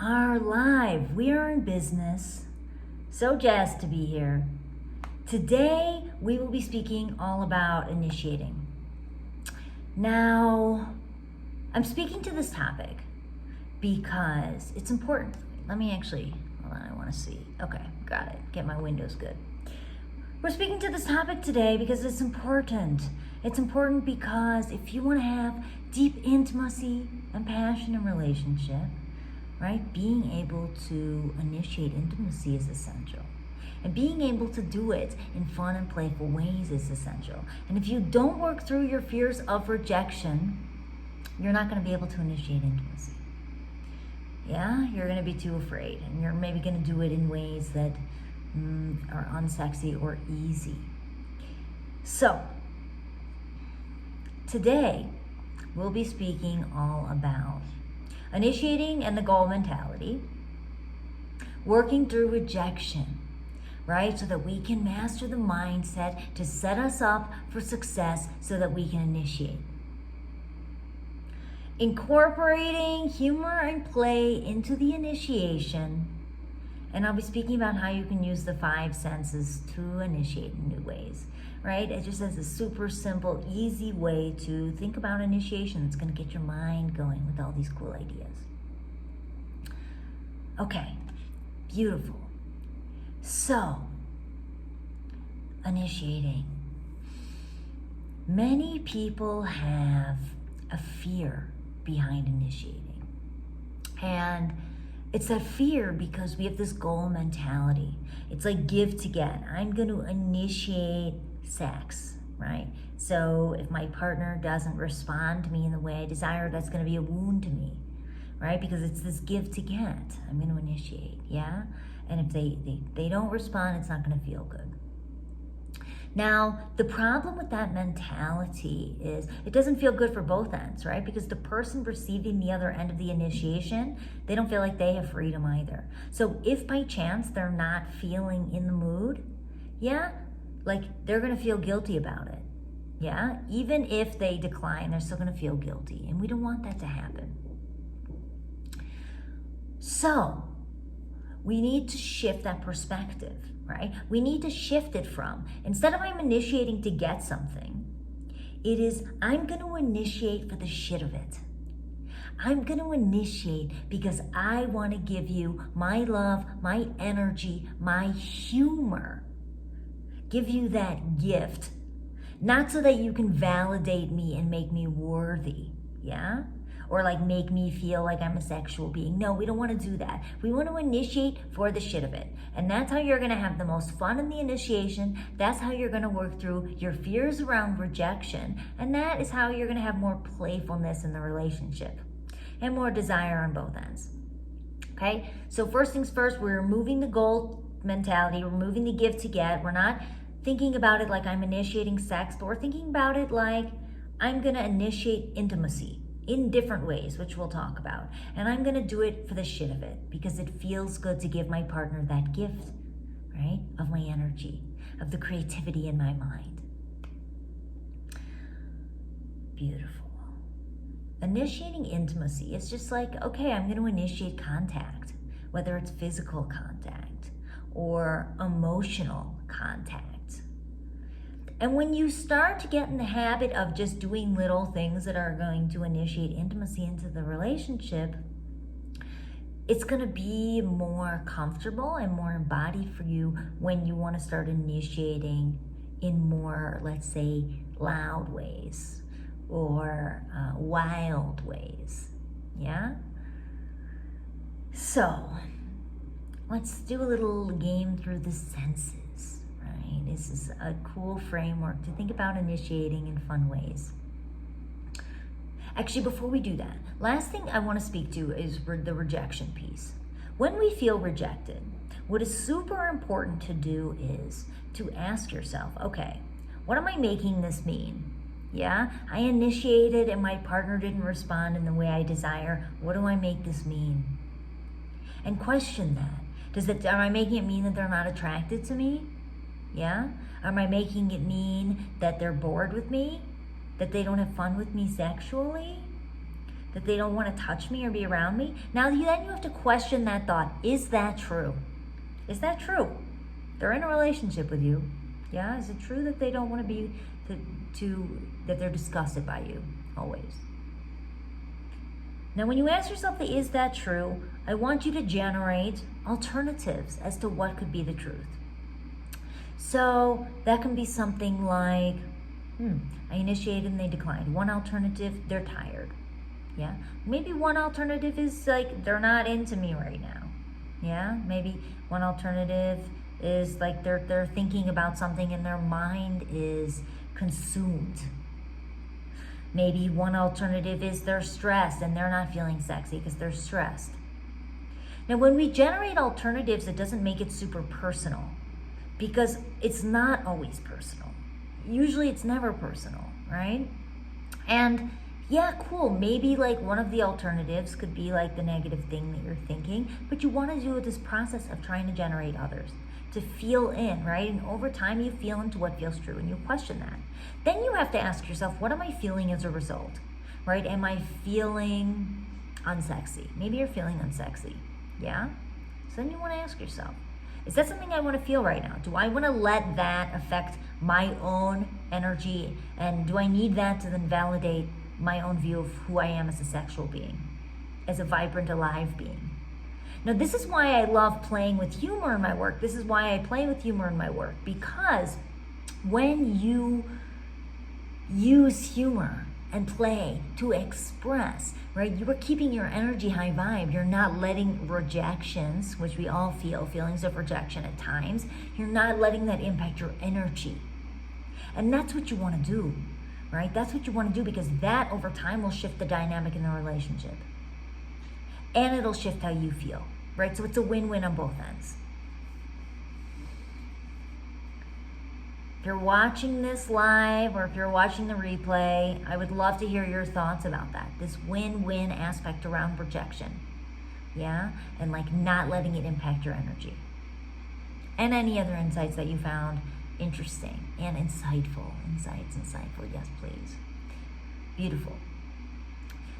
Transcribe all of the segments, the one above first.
are live. We are in business. So jazzed to be here. Today, we will be speaking all about initiating. Now, I'm speaking to this topic because it's important. Let me actually, hold on, I want to see. Okay, got it. Get my windows good. We're speaking to this topic today because it's important. It's important because if you want to have deep intimacy and passion in relationship, right, being able to initiate intimacy is essential. And being able to do it in fun and playful ways is essential. And if you don't work through your fears of rejection, you're not going to be able to initiate intimacy. Yeah, you're going to be too afraid, and you're maybe going to do it in ways that are unsexy or easy. So, today we'll be speaking all about initiating and the goal mentality, working through rejection, right? So that we can master the mindset to set us up for success so that we can initiate. Incorporating humor and play into the initiation. And I'll be speaking about how you can use the 5 senses to initiate in new ways, right? It just has a super simple, easy way to think about initiation. It's going to get your mind going with all these cool ideas. Okay, beautiful. So, initiating. Many people have a fear behind initiating. And it's that fear because we have this goal mentality. It's like give to get. I'm going to initiate sex, right? So if my partner doesn't respond to me in the way I desire, that's going to be a wound to me, right? Because it's this give to get. I'm going to initiate, yeah? And if they don't respond, it's not going to feel good. Now, the problem with that mentality is it doesn't feel good for both ends, right? Because the person receiving the other end of the initiation, they don't feel like they have freedom either. So if by chance they're not feeling in the mood, yeah, like they're going to feel guilty about it. Yeah, even if they decline, they're still going to feel guilty. And we don't want that to happen. So we need to shift that perspective, right? We need to shift it from, instead of I'm initiating to get something, it is I'm going to initiate for the shit of it. I'm going to initiate because I want to give you my love, my energy, my humor. Give you that gift. Not so that you can validate me and make me worthy, yeah? Or like make me feel like I'm a sexual being. No, we don't want to do that. We want to initiate for the shit of it. And that's how you're going to have the most fun in the initiation. That's how you're going to work through your fears around rejection. And that is how you're going to have more playfulness in the relationship and more desire on both ends. Okay? So first things first, we're removing the goal mentality, removing the give to get. We're not thinking about it like I'm initiating sex, but we're thinking about it like I'm going to initiate intimacy in different ways, which we'll talk about. And I'm going to do it for the shit of it because it feels good to give my partner that gift, right? Of my energy, of the creativity in my mind. Beautiful. Initiating intimacy is just like, okay, I'm going to initiate contact, whether it's physical contact or emotional contact. And when you start to get in the habit of just doing little things that are going to initiate intimacy into the relationship, it's going to be more comfortable and more embodied for you when you want to start initiating in more, let's say, loud ways or wild ways. Yeah? So, let's do a little game through the senses. This is a cool framework to think about initiating in fun ways. Actually, before we do that, last thing I want to speak to is the rejection piece. When we feel rejected, what is super important to do is to ask yourself, okay, what am I making this mean? Yeah, I initiated and my partner didn't respond in the way I desire. What do I make this mean? And question that. Am I making it mean that they're not attracted to me? Yeah? Am I making it mean that they're bored with me? That they don't have fun with me sexually? that they don't want to touch me or be around me? Now then you have to question that thought. Is that true? Is that true? They're in a relationship with you. Yeah, is it true that they don't want to be, that they're disgusted by you always? Now when you ask yourself, is that true? I want you to generate alternatives as to what could be the truth. So that can be something like, I initiated and they declined. One alternative, they're tired. Yeah. Maybe one alternative is like, they're not into me right now. Yeah. Maybe one alternative is like they're thinking about something and their mind is consumed. Maybe one alternative is they're stressed and they're not feeling sexy because they're stressed. Now, when we generate alternatives, it doesn't make it super personal because it's not always personal. Usually it's never personal, right? And yeah, cool. Maybe like one of the alternatives could be like the negative thing that you're thinking, but you want to do this process of trying to generate others, to feel in, right? And over time you feel into what feels true and you question that. Then you have to ask yourself, what am I feeling as a result, right? Am I feeling unsexy? Maybe you're feeling unsexy, yeah? So then you want to ask yourself, is that something I want to feel right now? Do I want to let that affect my own energy? And do I need that to then validate my own view of who I am as a sexual being, as a vibrant, alive being? Now, this is why I love playing with humor in my work. This is why I play with humor in my work, because when you use humor and play to express, right, you are keeping your energy high vibe. You're not letting rejections, which we all feel, feelings of rejection at times, you're not letting that impact your energy. And that's what you want to do, right? That's what you want to do, because that over time will shift the dynamic in the relationship. And it'll shift how you feel, right? So it's a win-win on both ends. If you're watching this live or if you're watching the replay, I would love to hear your thoughts about that. This win-win aspect around rejection. Yeah? And like not letting it impact your energy. And any other insights that you found interesting and insightful. Insightful. Yes, please. Beautiful.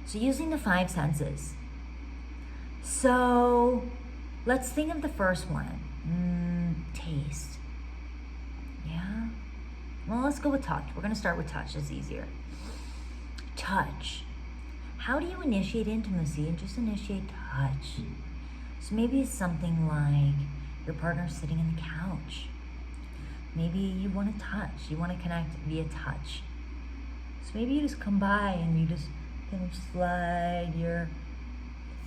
So using the 5 senses. So let's think of the first one. Taste. Yeah. Well, let's go with touch. We're going to start with touch. It's easier. Touch. How do you initiate intimacy and just initiate touch? So maybe it's something like your partner's sitting in the couch. Maybe you want to touch. You want to connect via touch. So maybe you just come by and you just kind of slide your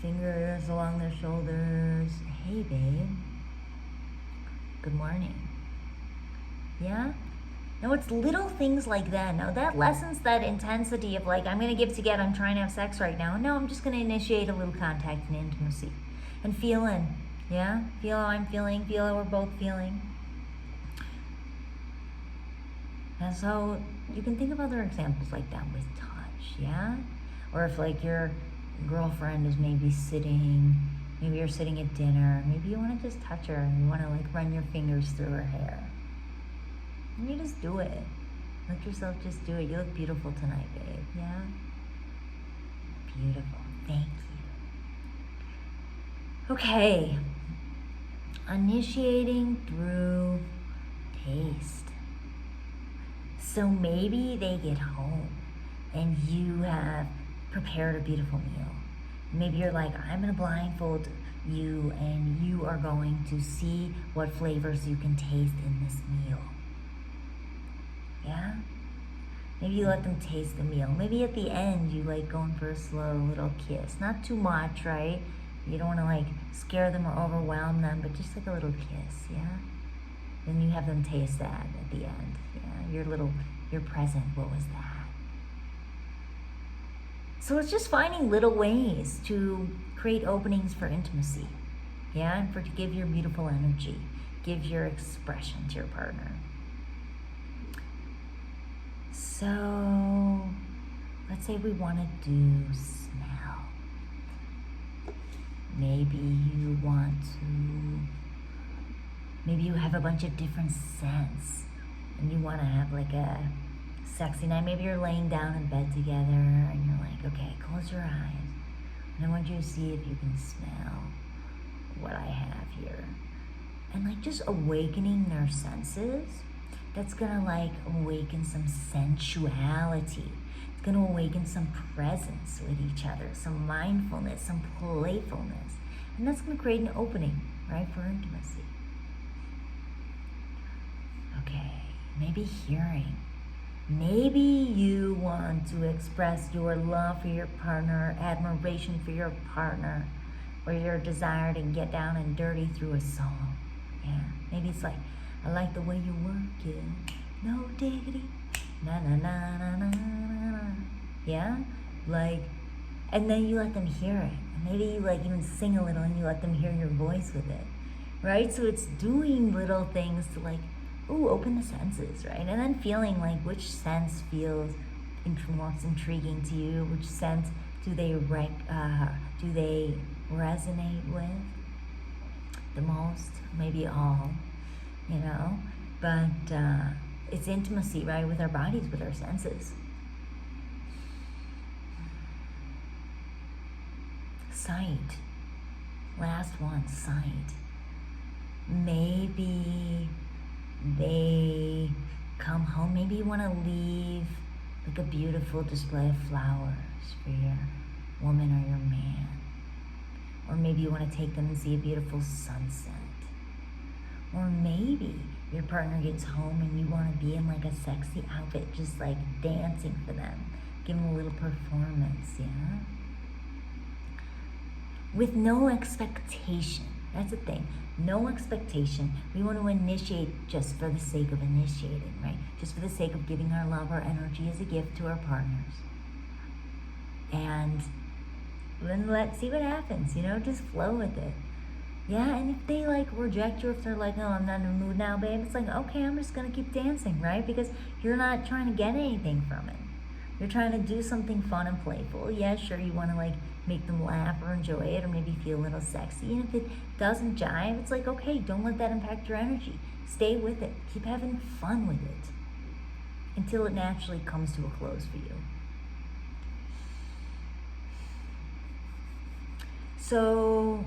fingers along their shoulders. Hey, babe. Good morning. Yeah? No, it's little things like that. No, that lessens that intensity of like, I'm going to give to get, I'm trying to have sex right now. No, I'm just going to initiate a little contact and intimacy. And feel in. Yeah? Feel how I'm feeling. Feel how we're both feeling. And so you can think of other examples like that with touch. Yeah? Or if like your girlfriend is maybe you're sitting at dinner. Maybe you want to just touch her and you want to like run your fingers through her hair. And you just do it. Let yourself just do it. You look beautiful tonight, babe. Yeah? Beautiful. Thank you. Okay. Initiating through taste. So maybe they get home and you have prepared a beautiful meal. Maybe you're like, I'm going to blindfold you and you are going to see what flavors you can taste in this meal. Yeah? Maybe you let them taste the meal. Maybe at the end you like going for a slow little kiss. Not too much, right? You don't want to like scare them or overwhelm them, but just like a little kiss, yeah? Then you have them taste that at the end. Yeah? Your present, what was that? So it's just finding little ways to create openings for intimacy. Yeah? And to give your beautiful energy. Give your expression to your partner. So, let's say we want to do smell. Maybe you have a bunch of different scents and you want to have like a Sexy night. Maybe you're laying down in bed together and you're like, okay, close your eyes. And I want you to see if you can smell what I have here. And like just awakening their senses. That's gonna like awaken some sensuality. It's gonna awaken some presence with each other, some mindfulness, some playfulness. And that's gonna create an opening, right, for intimacy. Okay, maybe hearing. Maybe you want to express your love for your partner, admiration for your partner, or your desire to get down and dirty through a song. Yeah, maybe it's like, I like the way you work it, no diggity, na na na na na na. Yeah, like, and then you let them hear it. And maybe you like even sing a little and you let them hear your voice with it, right? So it's doing little things to like, ooh, open the senses, right? And then feeling like which sense feels most intriguing to you, which sense do they resonate with the most, maybe all, you know, but it's intimacy, right, with our bodies, with our senses. Sight, last one, sight. Maybe they come home, maybe you want to leave like a beautiful display of flowers for your woman or your man. Or maybe you want to take them and see a beautiful sunset. Or maybe your partner gets home and you want to be in like a sexy outfit, just like dancing for them. Give them a little performance, yeah? With no expectation. That's the thing. No expectation. We want to initiate just for the sake of initiating, right? Just for the sake of giving our love, our energy as a gift to our partners. And then let's see what happens, you know, just flow with it. Yeah, and if they like reject you, if they're like, oh, I'm not in the mood now, babe, it's like, okay, I'm just gonna keep dancing, right? Because you're not trying to get anything from it. You're trying to do something fun and playful. Yeah, sure, you wanna like make them laugh or enjoy it or maybe feel a little sexy. And if it doesn't jive, it's like, okay, don't let that impact your energy. Stay with it. Keep having fun with it until it naturally comes to a close for you. So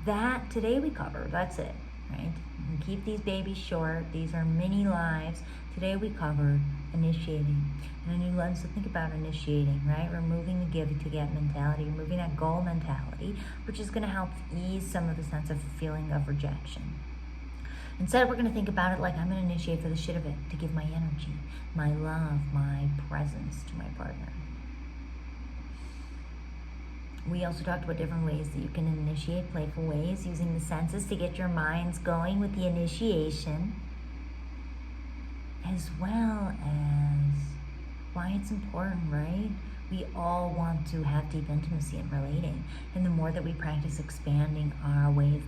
that today we covered, that's it, right? And keep these babies short. These are mini lives. Today we covered initiating and a new lens to think about initiating, right? Removing the give to get mentality, removing that goal mentality, which is going to help ease some of the sense of feeling of rejection. Instead, we're going to think about it like I'm going to initiate for the shit of it, to give my energy, my love, my presence to my partner. We also talked about different ways that you can initiate, playful ways, using the senses to get your minds going with the initiation, as well as why it's important, right? We all want to have deep intimacy and relating. And the more that we practice expanding our way of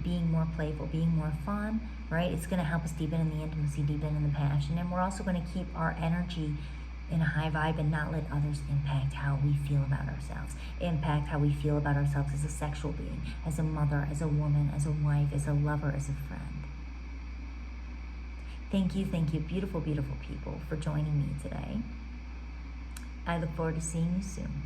being more playful, being more fun, right? It's going to help us deepen in the intimacy, deepen in the passion. And we're also going to keep our energy in a high vibe and not let others impact how we feel about ourselves, impact how we feel about ourselves as a sexual being, as a mother, as a woman, as a wife, as a lover, as a friend. Thank you, beautiful, beautiful people, for joining me today. I look forward to seeing you soon.